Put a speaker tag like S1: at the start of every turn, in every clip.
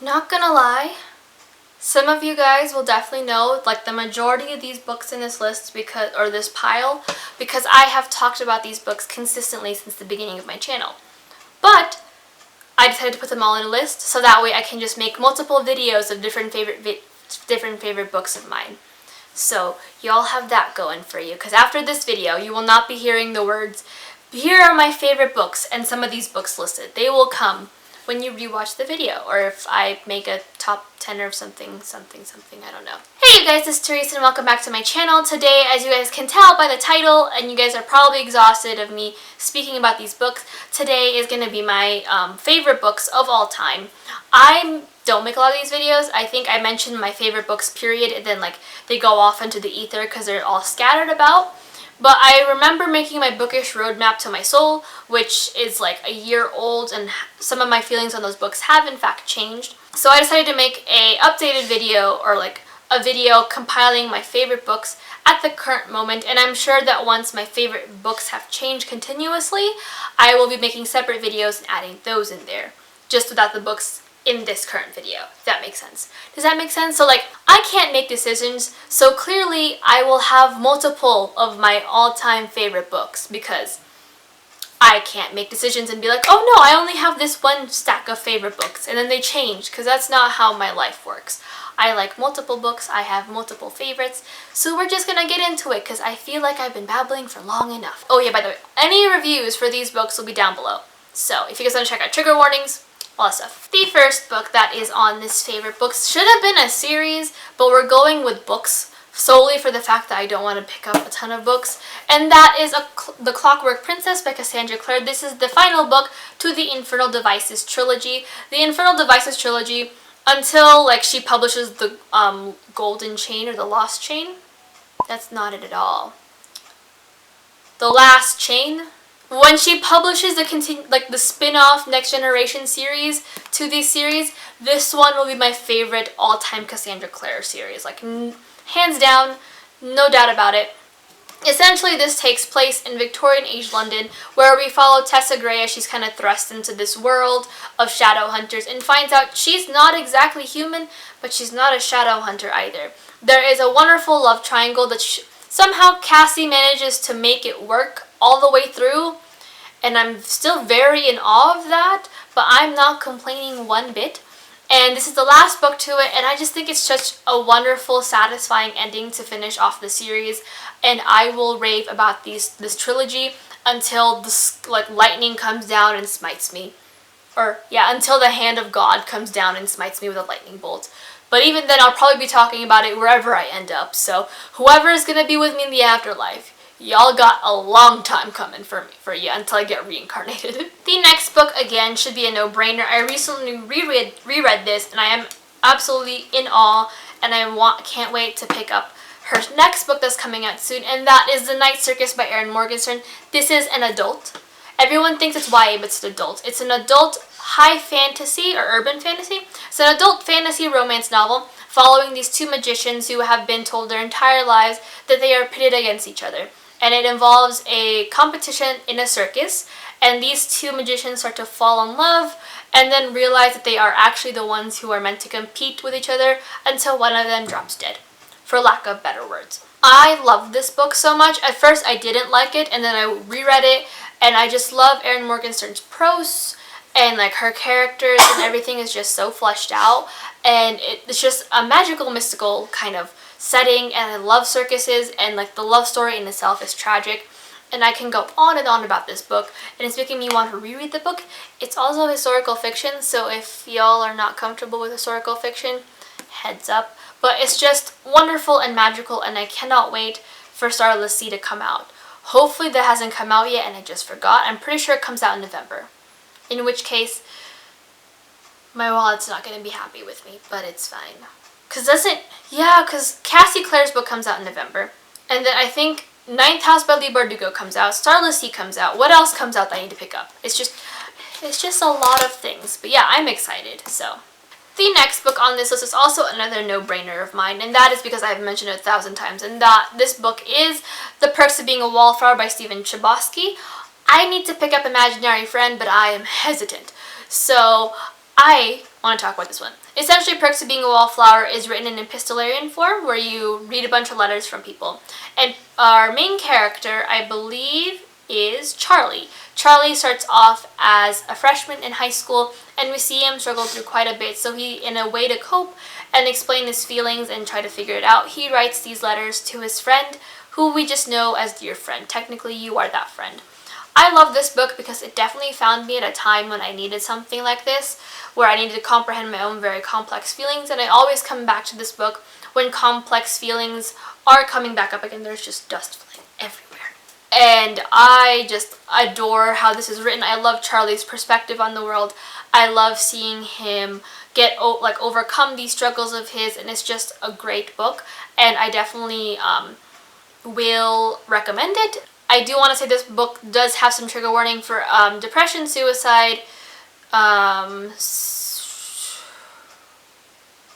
S1: Not gonna lie, some of you guys will definitely know like the majority of these books in this list or this pile because I have talked about these books consistently since the beginning of my channel. But I decided to put them all in a list so that way I can just make multiple videos of different favorite books of mine. So y'all have that going for you because after this video you will not be hearing the words, "Here are my favorite books" and some of these books listed. They will come when you rewatch the video, or if I make a top 10 or something, I don't know. Hey you guys, this is Teresa and welcome back to my channel. Today, as you guys can tell by the title, and you guys are probably exhausted of me speaking about these books, today is going to be my favorite books of all time. I don't make a lot of these videos. I think I mentioned my favorite books period, and then like they go off into the ether because they're all scattered about. But I remember making my bookish roadmap to my soul, which is like a year old, and some of my feelings on those books have in fact changed. So I decided to make a updated video, or like a video compiling my favorite books at the current moment, and I'm sure that once my favorite books have changed continuously, I will be making separate videos and adding those in there, just without the books in this current video, if that makes sense. Does that make sense? So like, I can't make decisions, so clearly I will have multiple of my all-time favorite books because I can't make decisions and be like, oh no, I only have this one stack of favorite books, and then they change, because that's not how my life works. I like multiple books, I have multiple favorites, so we're just gonna get into it because I feel like I've been babbling for long enough. Oh yeah, by the way, any reviews for these books will be down below. So if you guys want to check out trigger warnings, all that stuff. The first book that is on this favorite books should have been a series, but we're going with books solely for the fact that I don't want to pick up a ton of books, and that is The Clockwork Princess by Cassandra Clare. This is the final book to the Infernal Devices trilogy. The Infernal Devices trilogy, until like she publishes the Golden Chain or the Lost Chain. That's not it at all. The Last Chain. When she publishes the spin-off Next Generation series to these series, this one will be my favorite all-time Cassandra Clare series. Like, hands down, no doubt about it. Essentially, this takes place in Victorian age London, where we follow Tessa Gray as she's kind of thrust into this world of shadow hunters and finds out she's not exactly human, but she's not a shadow hunter either. There is a wonderful love triangle that somehow Cassie manages to make it work all the way through, and I'm still very in awe of that, but I'm not complaining one bit. And this is the last book to it, and I just think it's such a wonderful, satisfying ending to finish off the series, and I will rave about this trilogy until the lightning comes down and smites me. Or, yeah, until the hand of God comes down and smites me with a lightning bolt. But even then, I'll probably be talking about it wherever I end up, so whoever is going to be with me in the afterlife, y'all got a long time coming for you until I get reincarnated. The next book, again, should be a no-brainer. I recently reread this, and I am absolutely in awe, and can't wait to pick up her next book that's coming out soon, and that is The Night Circus by Erin Morgenstern. This is an adult. Everyone thinks it's YA, but it's an adult. It's an adult high fantasy or urban fantasy. It's an adult fantasy romance novel following these two magicians who have been told their entire lives that they are pitted against each other. And it involves a competition in a circus, and these two magicians start to fall in love and then realize that they are actually the ones who are meant to compete with each other until one of them drops dead, for lack of better words. I love this book so much. At first I didn't like it, and then I reread it, and I just love Erin Morgenstern's prose, and like her characters and everything is just so fleshed out, and it's just a magical, mystical kind of setting, and I love circuses, and like the love story in itself is tragic, and I can go on and on about this book, and it's making me want to reread the book. It's also historical fiction, so if y'all are not comfortable with historical fiction, heads up, but it's just wonderful and magical, and I cannot wait for Starless Sea to come out. Hopefully that hasn't come out yet and I just forgot. I'm pretty sure it comes out in November, in which case my wallet's not going to be happy with me, but it's fine. Because Cassie Clare's book comes out in November. And then I think Ninth House by Leigh Bardugo comes out. Starless Sea comes out. What else comes out that I need to pick up? It's just a lot of things. But yeah, I'm excited, so. The next book on this list is also another no-brainer of mine, and that is because I've mentioned it 1,000 times, and that this book is The Perks of Being a Wallflower by Stephen Chbosky. I need to pick up Imaginary Friend, but I am hesitant. So I want to talk about this one. Essentially, Perks of Being a Wallflower is written in epistolarian form, where you read a bunch of letters from people. And our main character, I believe, is Charlie. Charlie starts off as a freshman in high school, and we see him struggle through quite a bit. So he, in a way to cope and explain his feelings and try to figure it out, he writes these letters to his friend, who we just know as dear friend. Technically, you are that friend. I love this book because it definitely found me at a time when I needed something like this, where I needed to comprehend my own very complex feelings, and I always come back to this book when complex feelings are coming back up again. There's just dust flying everywhere. And I just adore how this is written. I love Charlie's perspective on the world. I love seeing him overcome these struggles of his, and it's just a great book, and I definitely will recommend it. I do want to say this book does have some trigger warning for depression, suicide,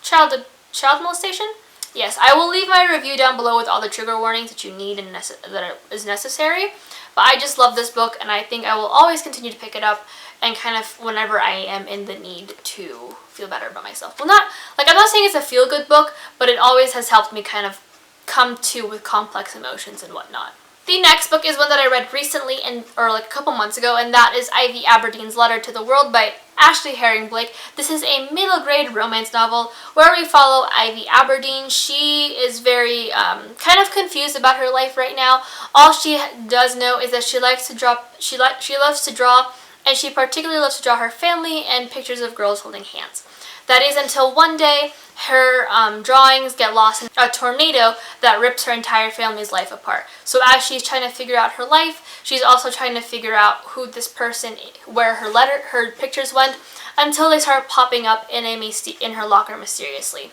S1: child molestation. Yes, I will leave my review down below with all the trigger warnings that you need and that is necessary. But I just love this book, and I think I will always continue to pick it up and kind of whenever I am in the need to feel better about myself. Well, I'm not saying it's a feel-good book, but it always has helped me kind of come to with complex emotions and whatnot. The next book is one that I read recently, or like a couple months ago, and that is Ivy Aberdeen's Letter to the World by Ashley Herring Blake. This is a middle grade romance novel where we follow Ivy Aberdeen. She is very kind of confused about her life right now. All she does know is that she likes to draw. She loves to draw, and she particularly loves to draw her family and pictures of girls holding hands. That is until one day her drawings get lost in a tornado that rips her entire family's life apart. So as she's trying to figure out her life, she's also trying to figure out who this person, where her pictures went, until they start popping up in her locker mysteriously.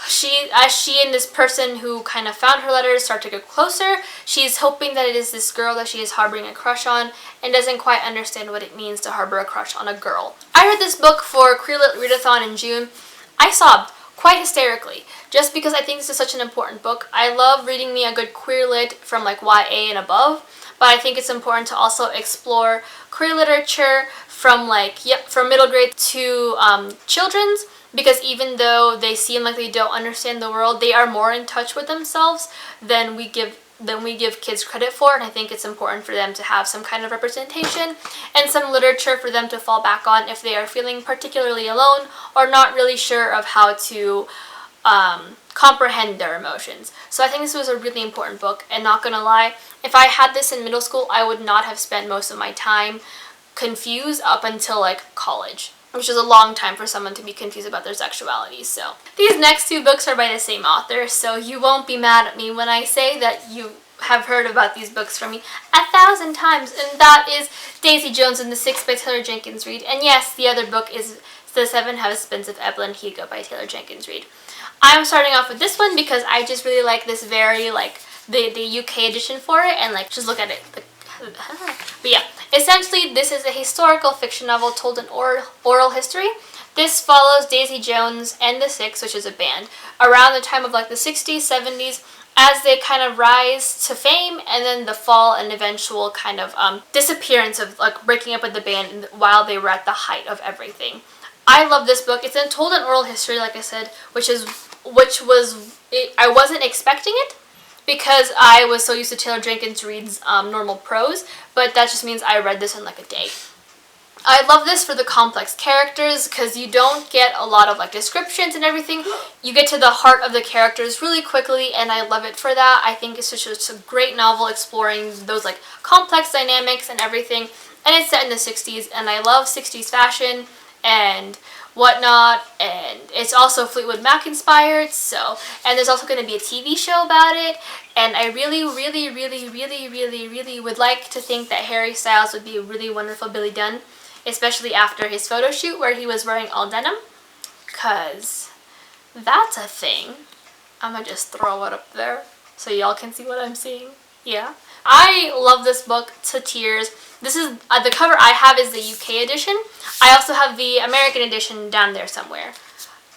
S1: As she and this person who kind of found her letters start to get closer, she's hoping that it is this girl that she is harboring a crush on, and doesn't quite understand what it means to harbor a crush on a girl. I read this book for Queer Lit Readathon in June. I sobbed quite hysterically, just because I think this is such an important book. I love reading me a good queer lit from like YA and above, but I think it's important to also explore queer literature from middle grade to children's, because even though they seem like they don't understand the world, they are more in touch with themselves than we give kids credit for, and I think it's important for them to have some kind of representation and some literature for them to fall back on if they are feeling particularly alone or not really sure of how to comprehend their emotions. So I think this was a really important book, and not gonna lie, if I had this in middle school, I would not have spent most of my time confused up until like college, which is a long time for someone to be confused about their sexuality. So these next two books are by the same author, so you won't be mad at me when I say that you have heard about these books from me 1,000 times, and that is Daisy Jones and the Six by Taylor Jenkins Reid. And yes, the other book is The Seven Husbands of Evelyn Hugo by Taylor Jenkins Reid. I'm starting off with this one because I just really like this very the UK edition for it, and just look at it. But yeah, essentially this is a historical fiction novel told in oral history. This follows Daisy Jones and the Six, which is a band, around the time of the 60s, 70s, as they kind of rise to fame, and then the fall and eventual kind of disappearance of breaking up with the band while they were at the height of everything. I love this book. It's told in oral history, like I said, I wasn't expecting it, because I was so used to Taylor Jenkins Reid's normal prose, but that just means I read this in a day. I love this for the complex characters, because you don't get a lot of descriptions and everything. You get to the heart of the characters really quickly, and I love it for that. I think it's just a great novel exploring those complex dynamics and everything, and it's set in the 60s, and I love 60s fashion and whatnot, and it's also Fleetwood Mac inspired, and there's also going to be a TV show about it, and I really would like to think that Harry Styles would be a really wonderful Billy Dunn, especially after his photo shoot where he was wearing all denim, because that's a thing. I'm gonna just throw it up there so y'all can see what I'm seeing. Yeah, I love this book to tears. This is the cover I have is the UK edition. I also have the American edition down there somewhere.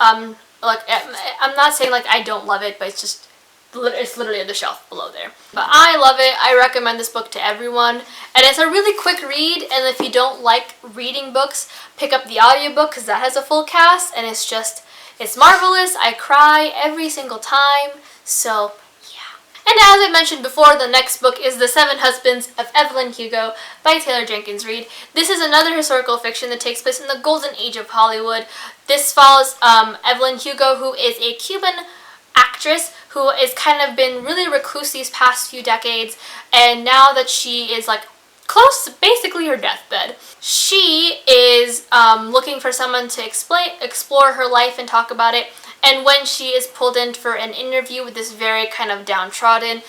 S1: I'm not saying I don't love it, but it's just It's literally at the shelf below there. But I love it. I recommend this book to everyone. And it's a really quick read, and if you don't like reading books, pick up the audiobook because that has a full cast, and it's marvelous. I cry every single time. So, yeah. And as I mentioned before, the next book is The Seven Husbands of Evelyn Hugo by Taylor Jenkins Reid. This is another historical fiction that takes place in the golden age of Hollywood. This follows Evelyn Hugo, who is a Cuban actress who has kind of been really recluse these past few decades, and now that she is like close to basically her deathbed, she is looking for someone to explore her life and talk about it. And when she is pulled in for an interview with this very kind of downtrodden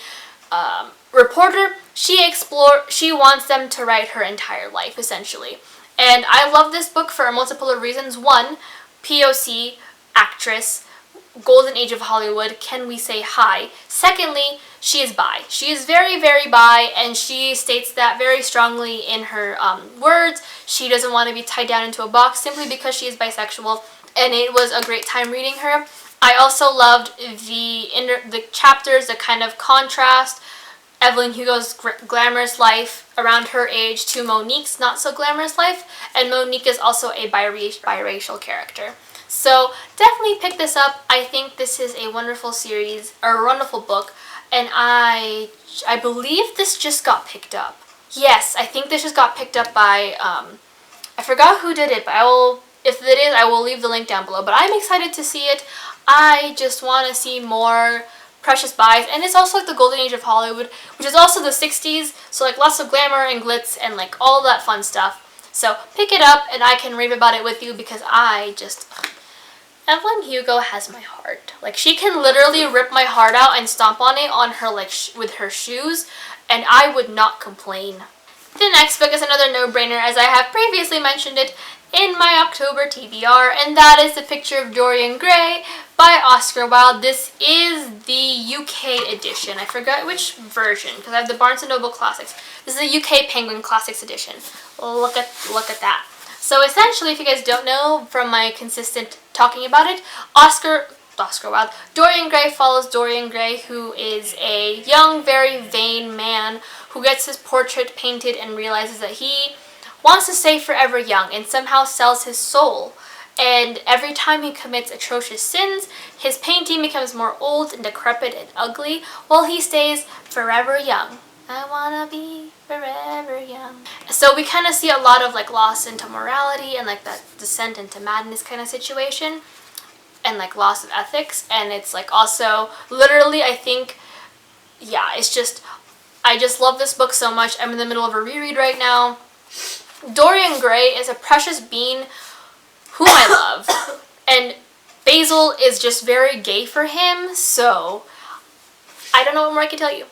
S1: reporter, she wants them to write her entire life, essentially. And I love this book for multiple reasons. One, POC, actress, golden age of Hollywood, can we say hi? Secondly, she is bi. She is very, very bi, and she states that very strongly in her words. She doesn't want to be tied down into a box simply because she is bisexual, and it was a great time reading her. I also loved the chapters that kind of contrast Evelyn Hugo's glamorous life around her age to Monique's not so glamorous life, and Monique is also a biracial character. So definitely pick this up. I think this is a wonderful series, or a wonderful book, and I believe this just got picked up. Yes, I think this just got picked up by, I forgot who did it, but if it is, I will leave the link down below. But I'm excited to see it. I just want to see more precious buys, and it's also like the golden age of Hollywood, which is also the 60s, so like lots of glamour and glitz and like all that fun stuff. So pick it up, and I can rave about it with you because Evelyn Hugo has my heart. Like, she can literally rip my heart out and stomp on it on her with her shoes, and I would not complain. The next book is another no-brainer, as I have previously mentioned it in my October TBR, and that is The Picture of Dorian Gray by Oscar Wilde. This is the UK edition. I forgot which version because I have the Barnes & Noble Classics. This is the UK Penguin Classics edition. Look at that. So essentially, if you guys don't know from my consistent talking about it, Oscar Wilde, Dorian Gray follows Dorian Gray, who is a young, very vain man who gets his portrait painted and realizes that he wants to stay forever young and somehow sells his soul. And every time he commits atrocious sins, his painting becomes more old and decrepit and ugly while he stays forever young. I wanna be forever young. So we kind of see a lot of like loss into morality and like that descent into madness kind of situation, and like loss of ethics. And it's like also literally, I think, yeah, it's just, I just love this book so much. I'm in the middle of a reread right now. Dorian Gray is a precious being whom I love, and Basil is just very gay for him, so I don't know what more I can tell you.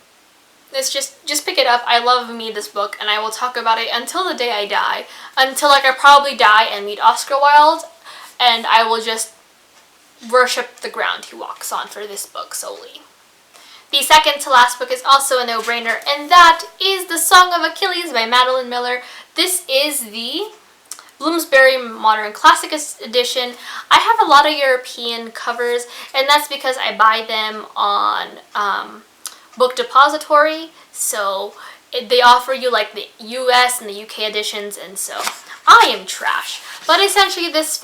S1: It's just pick it up. I love this book, and I will talk about it until the day I die. Until like I probably die and meet Oscar Wilde, and I will just worship the ground he walks on for this book solely. The second to last book is also a no-brainer, and that is The Song of Achilles by Madeline Miller. This is the Bloomsbury Modern Classic Edition. I have a lot of European covers, and that's because I buy them on Book Depository, so they offer you like the US and the UK editions, and so I am trash. But essentially this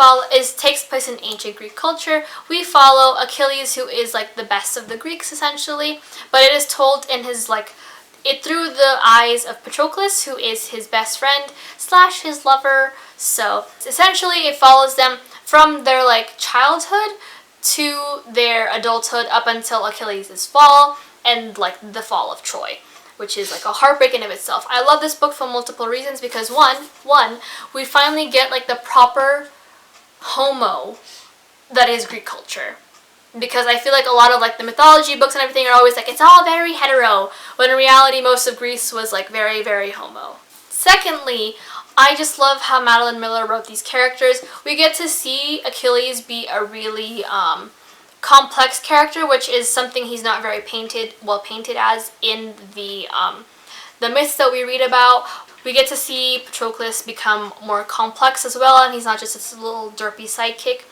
S1: takes place in ancient Greek culture. We follow Achilles, who is like the best of the Greeks essentially, but it is told in his through the eyes of Patroclus, who is his best friend / his lover. So essentially it follows them from their like childhood to their adulthood up until Achilles' fall and like the fall of Troy, which is like a heartbreak in of itself. I love this book for multiple reasons because one, we finally get like the proper homo that is Greek culture. Because I feel like a lot of like the mythology books and everything are always like, it's all very hetero, when in reality most of Greece was like very, very homo. Secondly, I just love how Madeline Miller wrote these characters. We get to see Achilles be a really complex character, which is something he's not very well painted as in the myths that we read about. We get to see Patroclus become more complex as well, and he's not just this little derpy sidekick.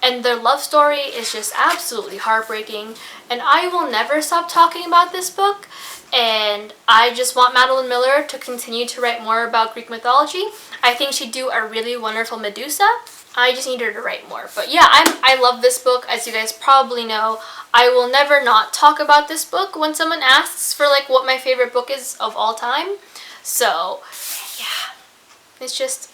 S1: and their love story is just absolutely heartbreaking, and I will never stop talking about this book, and I just want Madeline Miller to continue to write more about Greek mythology. I think she'd do a really wonderful Medusa. I just need her to write more. But yeah, I love this book. As you guys probably know, I will never not talk about this book when someone asks for like what my favorite book is of all time. So yeah, it's just,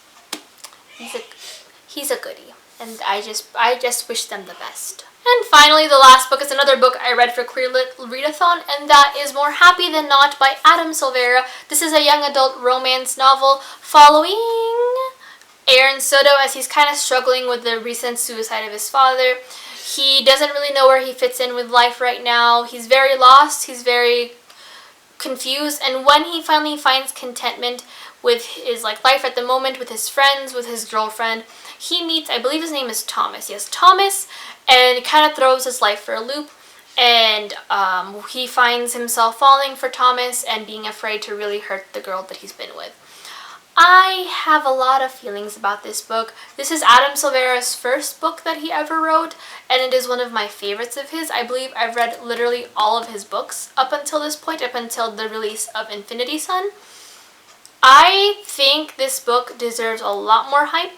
S1: he's a goodie, and I just wish them the best. And finally, the last book is another book I read for Clearlit Readathon, and that is More Happy Than Not by Adam Silvera. This is a young adult romance novel following Aaron Soto as he's kind of struggling with the recent suicide of his father. He doesn't really know where he fits in with life right now. He's very lost, he's very confused, and when he finally finds contentment with his life at the moment, with his friends, with his girlfriend, he meets, I believe his name is Thomas. Yes, Thomas, and it kind of throws his life for a loop, and he finds himself falling for Thomas and being afraid to really hurt the girl that he's been with. I have a lot of feelings about this book. This is Adam Silvera's first book that he ever wrote, and it is one of my favorites of his. I believe I've read literally all of his books up until this point, up until the release of Infinity Sun. I think this book deserves a lot more hype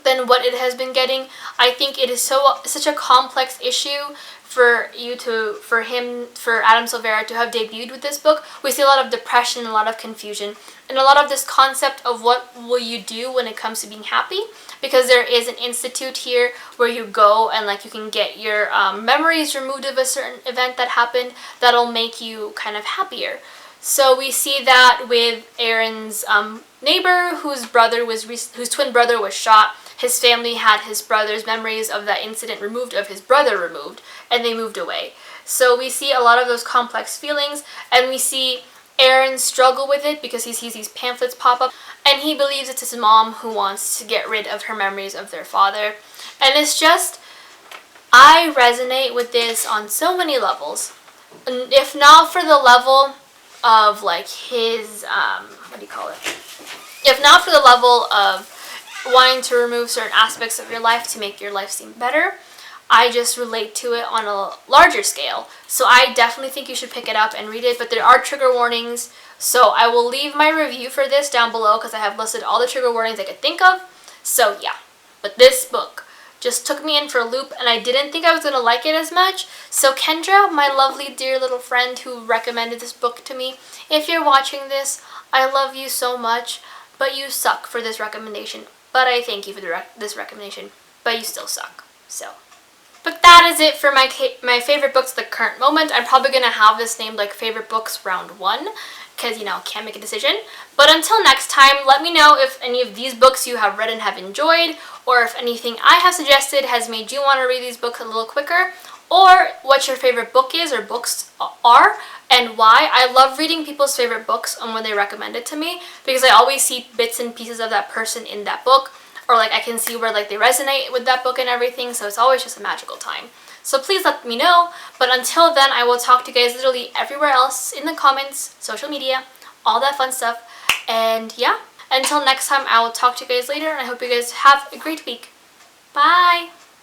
S1: than what it has been getting. I think it is such a complex issue for Adam Silvera to have debuted with this book. We see a lot of depression, a lot of confusion, and a lot of this concept of what will you do when it comes to being happy, because there is an institute here where you go and you can get your memories removed of a certain event that happened that'll make you kind of happier. So we see that with Aaron's neighbor whose twin brother was shot. His family had his brother's memories of that incident removed, of his brother removed, and they moved away. So we see a lot of those complex feelings, and we see Aaron struggle with it because he sees these pamphlets pop up, and he believes it's his mom who wants to get rid of her memories of their father. And it's just, I resonate with this on so many levels. If not for the level of his, if not for the level of wanting to remove certain aspects of your life to make your life seem better, I just relate to it on a larger scale. So I definitely think you should pick it up and read it, but there are trigger warnings, so I will leave my review for this down below because I have listed all the trigger warnings I could think of. So yeah, but this book just took me in for a loop, and I didn't think I was going to like it as much. So Kendra, my lovely dear little friend who recommended this book to me, if you're watching this, I love you so much, but you suck for this recommendation. But I thank you for this recommendation, but you still suck. So, but that is it for my favorite books at the current moment. I'm probably going to have this named Favorite Books Round 1, because, can't make a decision. But until next time, let me know if any of these books you have read and have enjoyed, or if anything I have suggested has made you want to read these books a little quicker, or what your favorite book is or books are, and why. I love reading people's favorite books and when they recommend it to me, because I always see bits and pieces of that person in that book, or I can see where they resonate with that book and everything, so it's always just a magical time. So please let me know, but until then, I will talk to you guys literally everywhere else, in the comments, social media, all that fun stuff, and yeah, until next time, I will talk to you guys later, and I hope you guys have a great week. Bye!